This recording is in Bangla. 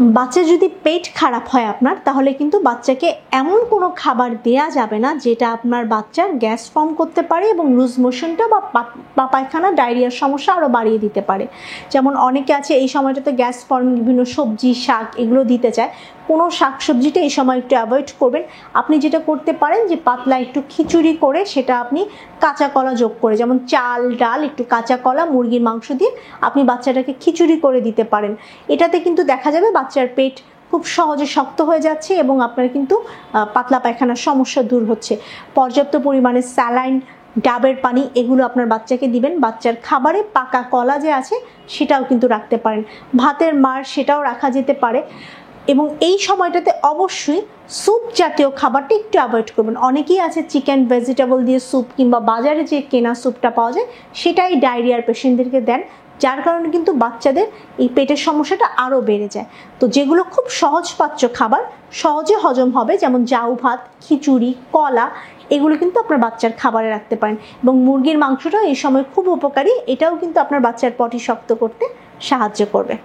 বাচ্চা যদি পেট খারাপ হয় আপনার, তাহলে কিন্তু বাচ্চাকে এমন কোনো খাবার দেয়া যাবে না যেটা আপনার বাচ্চার গ্যাস ফর্ম করতে পারে এবং লুজ মোশনটা বা পায়খানা ডায়রিয়ার সমস্যা আরও বাড়িয়ে দিতে পারে। যেমন অনেকে আছে এই সময়টাতে গ্যাস ফর্ম, বিভিন্ন সবজি শাক এগুলো দিতে চায়, কোনো শাক সবজিটা এই সময় একটু অ্যাভয়েড করবেন। আপনি যেটা করতে পারেন যে পাতলা একটু খিচুড়ি করে সেটা আপনি কাঁচা কলা যোগ করে, যেমন চাল ডাল একটু কাঁচা কলা মুরগির মাংস দিয়ে আপনি বাচ্চাটাকে খিচুড়ি করে দিতে পারেন। এটাতে কিন্তু দেখা যাবে বাচ্চার পেট খুব সহজে শক্ত হয়ে যাচ্ছে এবং আপনার কিন্তু পাতলা পায়খানার সমস্যা দূর হচ্ছে। পর্যাপ্ত পরিমাণে স্যালাইন, ডাবের পানি এগুলো আপনার বাচ্চাকে দিবেন। বাচ্চার খাবারে পাকা কলা যে আছে সেটাও কিন্তু রাখতে পারেন, ভাতের মাড় সেটাও রাখা যেতে পারে। এবং এই সময়টাতে অবশ্যই স্যুপ জাতীয় খাবারটা একটু অ্যাভয়েড করবেন। অনেকেই আছে চিকেন ভেজিটেবল দিয়ে স্যুপ কিংবা বাজারে যে কেনা স্যুপটা পাওয়া যায় সেটাই ডায়রিয়ার পেশেন্টদেরকে দেন, যার কারণে কিন্তু বাচ্চাদের এই পেটের সমস্যাটা আরও বেড়ে যায়। তো যেগুলো খুব সহজপাচ্য খাবার, সহজে হজম হবে, যেমন জাউ ভাত, খিচুড়ি, কলা, এগুলো কিন্তু আপনার বাচ্চার খাবারে রাখতে পারেন। এবং মুরগির মাংসটাও এই সময় খুব উপকারী, এটাও কিন্তু আপনার বাচ্চার পটি শক্ত করতে সাহায্য করবে।